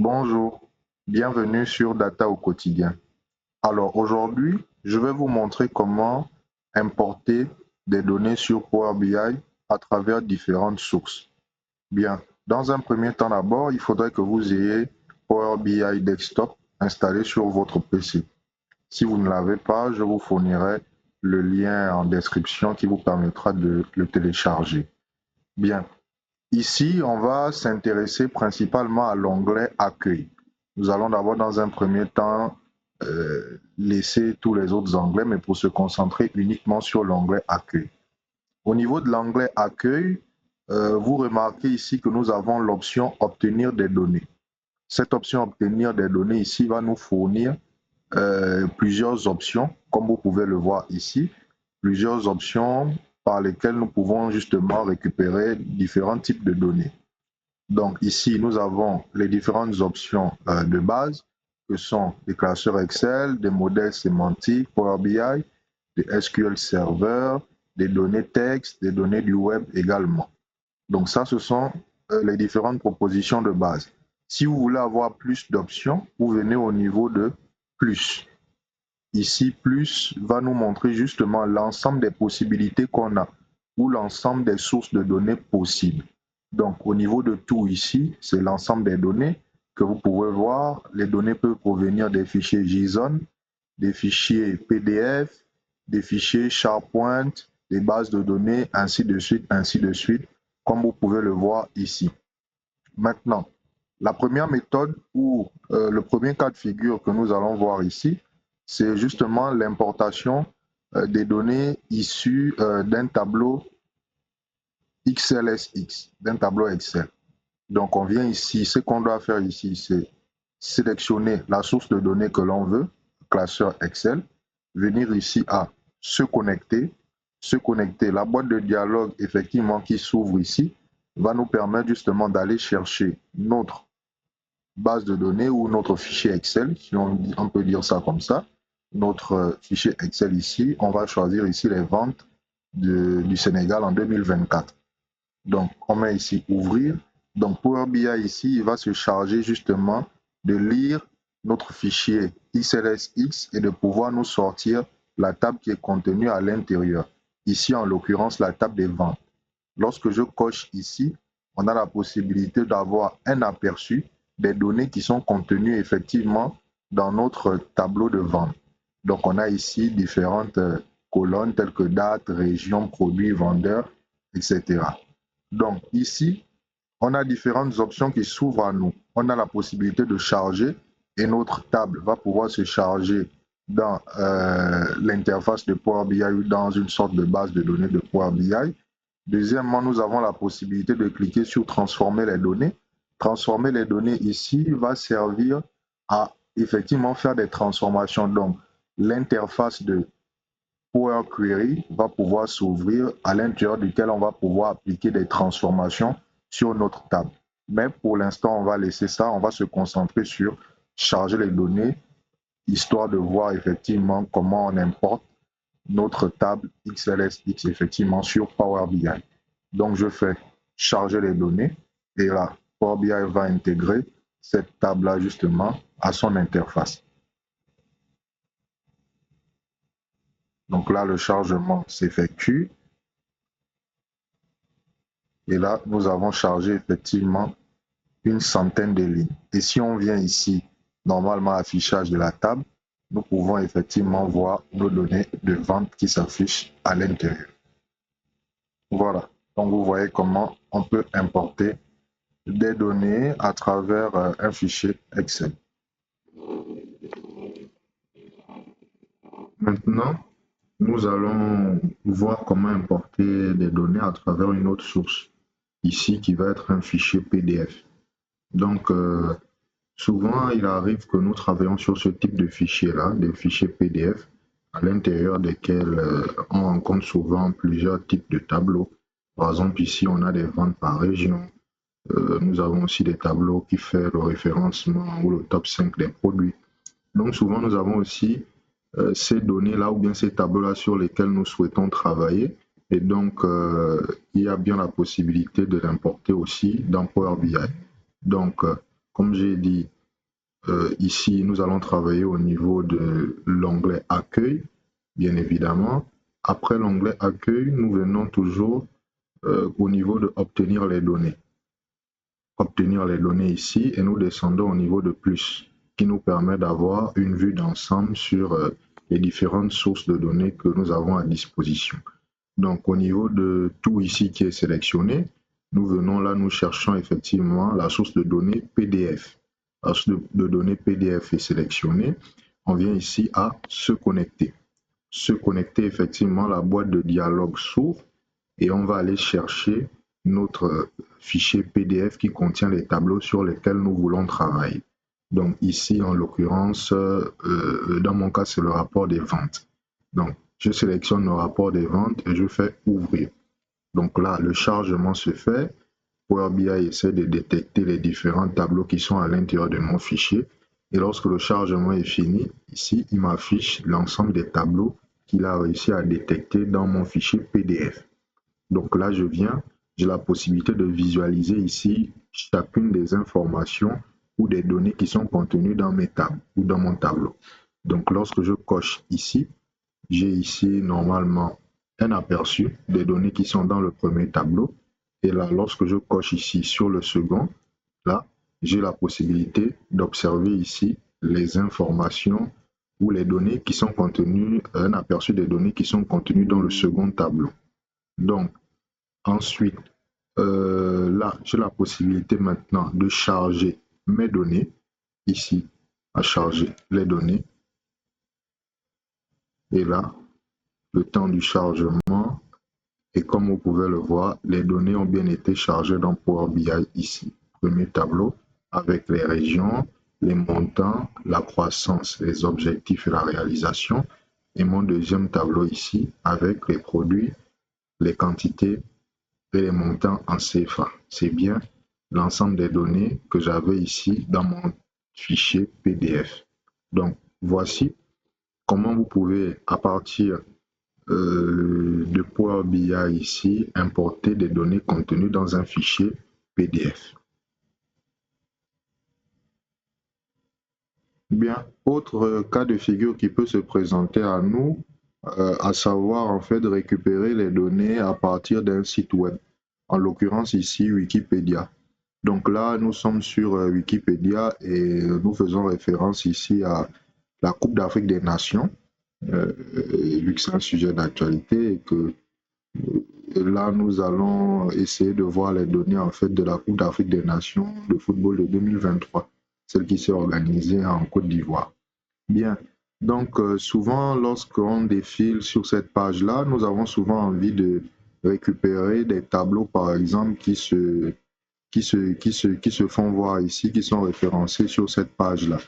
Bonjour, bienvenue sur Data au quotidien. Alors aujourd'hui, je vais vous montrer comment importer des données sur Power BI à travers différentes sources. Bien, dans un premier temps d'abord, il faudrait que vous ayez Power BI Desktop installé sur votre PC. Si vous ne l'avez pas, je vous fournirai le lien en description qui vous permettra de le télécharger. Bien, ici, on va s'intéresser principalement à l'onglet Accueil. Nous allons d'abord, dans un premier temps, laisser tous les autres onglets, mais pour se concentrer uniquement sur l'onglet Accueil. Au niveau de l'onglet Accueil, vous remarquez ici que nous avons l'option Obtenir des données. Cette option Obtenir des données ici va nous fournir plusieurs options, comme vous pouvez le voir ici, plusieurs options par lesquelles nous pouvons justement récupérer différents types de données. Donc ici, nous avons les différentes options de base, que sont des classeurs Excel, des modèles sémantiques, Power BI, des SQL Server, des données texte, des données du web également. Donc ça, ce sont les différentes propositions de base. Si vous voulez avoir plus d'options, vous venez au niveau de plus. Ici, plus va nous montrer justement l'ensemble des possibilités qu'on a ou l'ensemble des sources de données possibles. Donc, au niveau de tout ici, c'est l'ensemble des données que vous pouvez voir. Les données peuvent provenir des fichiers JSON, des fichiers PDF, des fichiers SharePoint, des bases de données, ainsi de suite, comme vous pouvez le voir ici. Maintenant, la première méthode ou le premier cas de figure que nous allons voir ici, c'est justement l'importation des données issues d'un tableau XLSX, d'un tableau Excel. Donc, on vient ici, ce qu'on doit faire ici, c'est sélectionner la source de données que l'on veut, classeur Excel, venir ici à se connecter. La boîte de dialogue, effectivement, qui s'ouvre ici, va nous permettre justement d'aller chercher notre base de données ou notre fichier Excel, si on peut dire ça comme ça. Notre fichier Excel ici, on va choisir ici les ventes du Sénégal en 2024. Donc, on met ici ouvrir. Donc, Power BI ici, il va se charger justement de lire notre fichier XLSX et de pouvoir nous sortir la table qui est contenue à l'intérieur. Ici, en l'occurrence, la table des ventes. Lorsque je coche ici, on a la possibilité d'avoir un aperçu des données qui sont contenues effectivement dans notre tableau de vente. Donc, on a ici différentes colonnes telles que date, région, produit, vendeur, etc. Donc ici, on a différentes options qui s'ouvrent à nous. On a la possibilité de charger et notre table va pouvoir se charger dans l'interface de Power BI ou dans une sorte de base de données de Power BI. Deuxièmement, nous avons la possibilité de cliquer sur transformer les données. Transformer les données ici va servir à effectivement faire des transformations. Donc, l'interface de Power Query va pouvoir s'ouvrir à l'intérieur duquel on va pouvoir appliquer des transformations sur notre table. Mais pour l'instant, on va laisser ça, on va se concentrer sur charger les données, histoire de voir effectivement comment on importe notre table XLSX effectivement sur Power BI. Donc je fais charger les données et là, Power BI va intégrer cette table-là justement à son interface. Donc là, le chargement s'effectue. Et là, nous avons chargé effectivement une centaine de lignes. Et si on vient ici, normalement, affichage de la table, nous pouvons effectivement voir nos données de vente qui s'affichent à l'intérieur. Voilà. Donc, vous voyez comment on peut importer des données à travers un fichier Excel. Maintenant, nous allons voir comment importer des données à travers une autre source, ici qui va être un fichier PDF. Donc, souvent, il arrive que nous travaillons sur ce type de fichiers-là, des fichiers PDF, à l'intérieur desquels on rencontre souvent plusieurs types de tableaux. Par exemple, ici, on a des ventes par région. Nous avons aussi des tableaux qui font le référencement ou le top 5 des produits. Donc, souvent, nous avons aussi ces données-là ou bien ces tableaux-là sur lesquels nous souhaitons travailler. Et donc, il y a bien la possibilité de l'importer aussi dans Power BI. Donc, comme j'ai dit, ici, nous allons travailler au niveau de l'onglet Accueil, bien évidemment. Après l'onglet Accueil, nous venons toujours au niveau de Obtenir les données. Obtenir les données ici et nous descendons au niveau de Plus, qui nous permet d'avoir une vue d'ensemble sur les différentes sources de données que nous avons à disposition. Donc au niveau de tout ici qui est sélectionné, nous venons là, nous cherchons effectivement la source de données PDF. La source de données PDF est sélectionnée. On vient ici à se connecter. Se connecter, effectivement, la boîte de dialogue s'ouvre et on va aller chercher notre fichier PDF qui contient les tableaux sur lesquels nous voulons travailler. Donc ici, en l'occurrence, dans mon cas, c'est le rapport des ventes. Donc, je sélectionne le rapport des ventes et je fais ouvrir. Donc là, le chargement se fait. Power BI essaie de détecter les différents tableaux qui sont à l'intérieur de mon fichier. Et lorsque le chargement est fini, ici, il m'affiche l'ensemble des tableaux qu'il a réussi à détecter dans mon fichier PDF. Donc là, j'ai la possibilité de visualiser ici chacune des informations ou des données qui sont contenues dans mes tables ou dans mon tableau. Donc lorsque je coche ici, j'ai ici normalement un aperçu des données qui sont dans le premier tableau. Et là, lorsque je coche ici sur le second, là, j'ai la possibilité d'observer ici les informations ou les données qui sont contenues, un aperçu des données qui sont contenues dans le second tableau. Donc, ensuite, là, j'ai la possibilité maintenant de charger mes données, ici, à charger les données. Et là, le temps du chargement, et comme vous pouvez le voir, les données ont bien été chargées dans Power BI ici. Premier tableau avec les régions, les montants, la croissance, les objectifs et la réalisation. Et mon deuxième tableau ici avec les produits, les quantités et les montants en CFA. C'est bien l'ensemble des données que j'avais ici dans mon fichier PDF. Donc, voici comment vous pouvez, à partir de Power BI ici, importer des données contenues dans un fichier PDF. Bien, autre cas de figure qui peut se présenter à nous, à savoir en fait de récupérer les données à partir d'un site web, en l'occurrence ici Wikipédia. Donc là, nous sommes sur Wikipédia et nous faisons référence ici à la Coupe d'Afrique des Nations, vu que c'est un sujet d'actualité et que là, nous allons essayer de voir les données en fait de la Coupe d'Afrique des Nations de football de 2023, celle qui s'est organisée en Côte d'Ivoire. Bien, donc souvent lorsqu'on défile sur cette page-là, nous avons souvent envie de récupérer des tableaux par exemple qui se font voir ici, qui sont référencés sur cette page-là.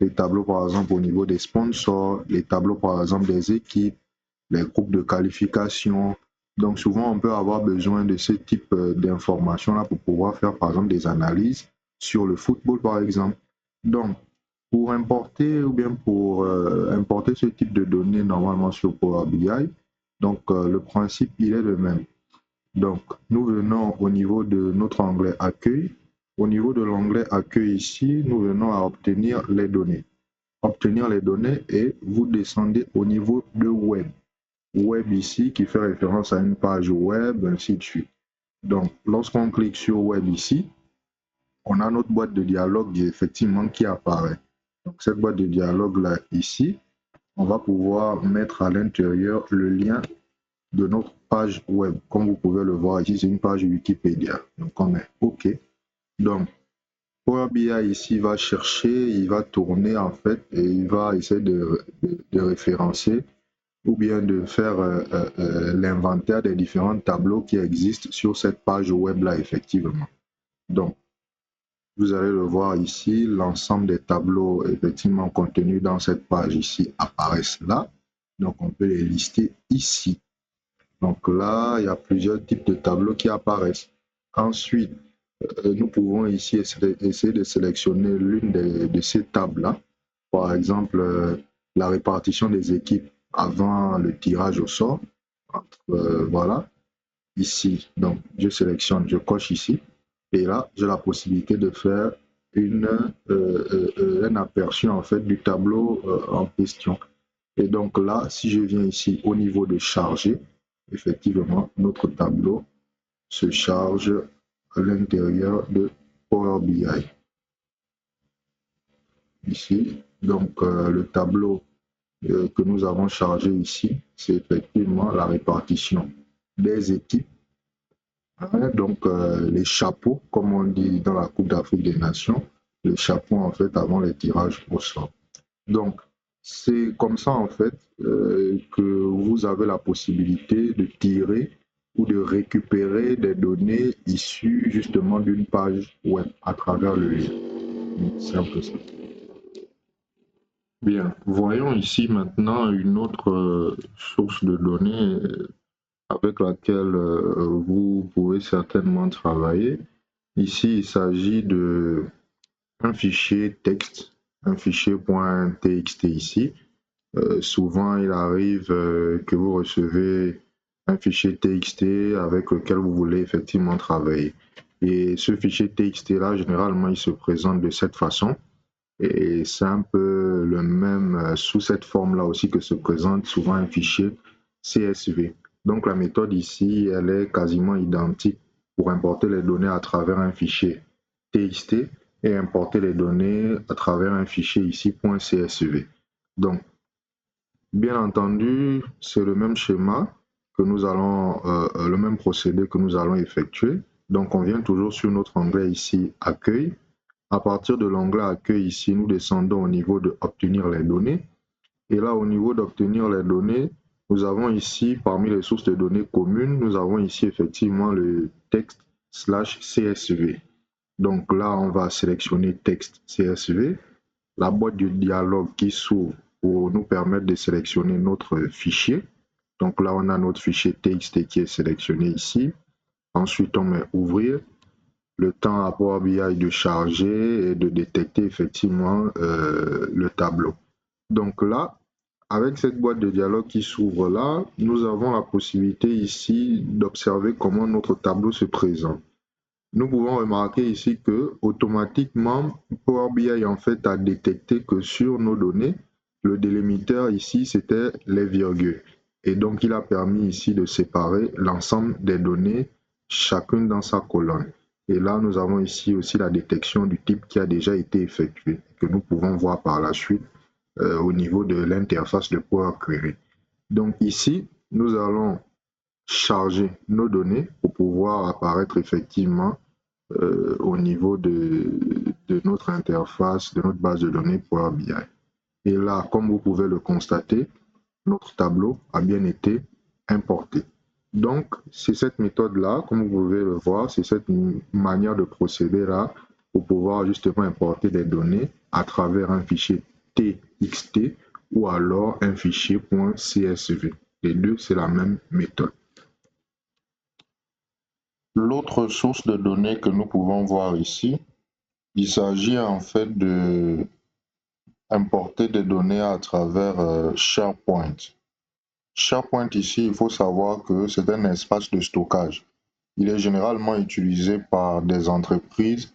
Les tableaux par exemple au niveau des sponsors, les tableaux par exemple des équipes, les groupes de qualification. Donc souvent, on peut avoir besoin de ce type d'informations-là pour pouvoir faire, par exemple, des analyses sur le football, par exemple. Donc, pour importer ou bien pour importer ce type de données normalement sur Power BI, donc le principe, il est le même. Donc, nous venons au niveau de notre onglet Accueil. Au niveau de l'onglet Accueil ici, nous venons à obtenir les données. Obtenir les données et vous descendez au niveau de Web. Web ici qui fait référence à une page web, ainsi de suite. Donc, lorsqu'on clique sur Web ici, on a notre boîte de dialogue effectivement qui apparaît. Donc, cette boîte de dialogue là ici, on va pouvoir mettre à l'intérieur le lien de notre page web. Comme vous pouvez le voir ici, c'est une page Wikipédia. Donc, on met OK. Donc, Power BI ici va chercher, il va tourner en fait et il va essayer de référencer ou bien de faire l'inventaire des différents tableaux qui existent sur cette page web-là, effectivement. Donc, vous allez le voir ici, l'ensemble des tableaux effectivement contenus dans cette page ici apparaissent là. Donc, on peut les lister ici. Donc là, il y a plusieurs types de tableaux qui apparaissent. Ensuite, nous pouvons ici essayer de sélectionner l'une de ces tables-là. Par exemple, la répartition des équipes avant le tirage au sort. Voilà, ici. Donc, je sélectionne, je coche ici. Et là, j'ai la possibilité de faire un aperçu en fait du tableau en question. Et donc là, si je viens ici au niveau de charger, effectivement, notre tableau se charge à l'intérieur de Power BI. Ici, donc le tableau que nous avons chargé ici, c'est effectivement la répartition des équipes. Hein, donc les chapeaux, comme on dit dans la Coupe d'Afrique des Nations, les chapeaux en fait avant les tirages au sort. Donc c'est comme ça en fait que vous avez la possibilité de tirer ou de récupérer des données issues justement d'une page web à travers le lien. C'est un peu ça. Bien, voyons ici maintenant une autre source de données avec laquelle vous pouvez certainement travailler. Ici, il s'agit de un fichier texte, un fichier .txt ici. Souvent, il arrive que vous recevez un fichier TXT avec lequel vous voulez effectivement travailler. Et ce fichier TXT-là, généralement, il se présente de cette façon. Et c'est un peu le même, sous cette forme-là aussi que se présente souvent un fichier CSV. Donc la méthode ici, elle est quasiment identique pour importer les données à travers un fichier TXT et importer les données à travers un fichier ici .csv. Donc, bien entendu, c'est le même schéma que nous allons, le même procédé que nous allons effectuer. Donc on vient toujours sur notre onglet ici, accueil. À partir de l'onglet accueil ici, nous descendons au niveau de obtenir les données. Et là, au niveau d'obtenir les données, nous avons ici, parmi les sources de données communes, nous avons ici effectivement le texte /CSV. Donc là, on va sélectionner texte CSV. La boîte de dialogue qui s'ouvre pour nous permettre de sélectionner notre fichier. Donc là, on a notre fichier TXT qui est sélectionné ici. Ensuite, on met ouvrir. Le temps à Power BI de charger et de détecter effectivement le tableau. Donc là, avec cette boîte de dialogue qui s'ouvre là, nous avons la possibilité ici d'observer comment notre tableau se présente. Nous pouvons remarquer ici que automatiquement Power BI en fait a détecté que sur nos données, le délimitateur ici c'était les virgules. Et donc il a permis ici de séparer l'ensemble des données, chacune dans sa colonne. Et là, nous avons ici aussi la détection du type qui a déjà été effectué, que nous pouvons voir par la suite au niveau de l'interface de Power Query. Donc ici, nous allons charger nos données pour pouvoir apparaître effectivement au niveau de notre interface, de notre base de données Power BI. Et là, comme vous pouvez le constater, notre tableau a bien été importé. Donc, c'est cette méthode-là, comme vous pouvez le voir, c'est cette manière de procéder-là pour pouvoir justement importer des données à travers un fichier TXT ou alors un fichier .csv. Les deux, c'est la même méthode. L'autre source de données que nous pouvons voir ici, il s'agit en fait de importer des données à travers SharePoint. SharePoint ici, il faut savoir que c'est un espace de stockage. Il est généralement utilisé par des entreprises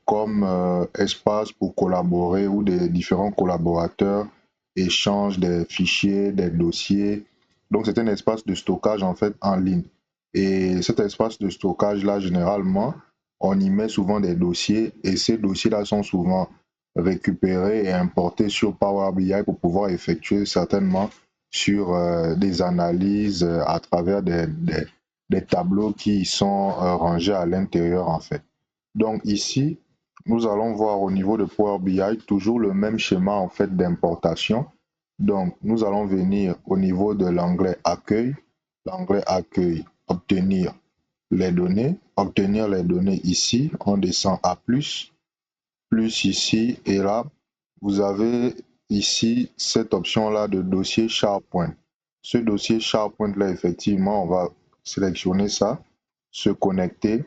comme espace pour collaborer où des différents collaborateurs échangent des fichiers, des dossiers. Donc c'est un espace de stockage en fait en ligne. Et cet espace de stockage là, généralement, on y met souvent des dossiers et ces dossiers-là sont souvent récupérés et importés sur Power BI pour pouvoir effectuer certainement sur des analyses à travers des tableaux qui sont rangés à l'intérieur en fait. Donc ici, nous allons voir au niveau de Power BI toujours le même schéma en fait d'importation. Donc nous allons venir au niveau de l'onglet accueil, obtenir les données. Obtenir les données ici, on descend à plus ici et là, vous avez ici cette option-là de dossier SharePoint. Ce dossier SharePoint-là, effectivement, on va sélectionner ça, se connecter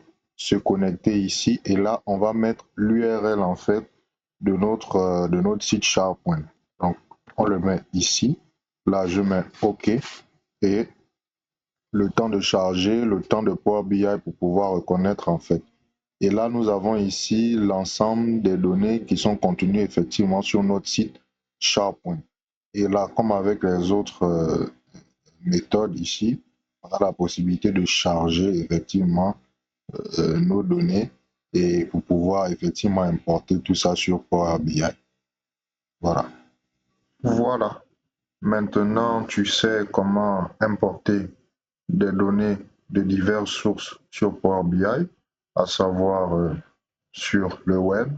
ici et là, on va mettre l'URL en fait de notre site SharePoint. Donc, on le met ici. Là, je mets OK et le temps de charger, le temps de Power BI pour pouvoir reconnaître en fait Et là, nous avons ici l'ensemble des données qui sont contenues effectivement sur notre site SharePoint. Et là, comme avec les autres méthodes ici, on a la possibilité de charger effectivement nos données et pour pouvoir effectivement importer tout ça sur Power BI. Voilà. Voilà. Maintenant, tu sais comment importer des données de diverses sources sur Power BI, à savoir sur le web,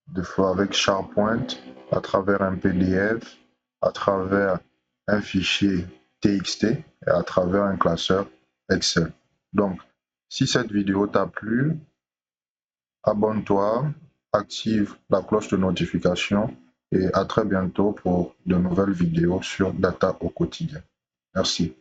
des fois avec SharePoint, à travers un PDF, à travers un fichier TXT et à travers un classeur Excel. Donc, si cette vidéo t'a plu, abonne-toi, active la cloche de notification et à très bientôt pour de nouvelles vidéos sur Data au quotidien. Merci.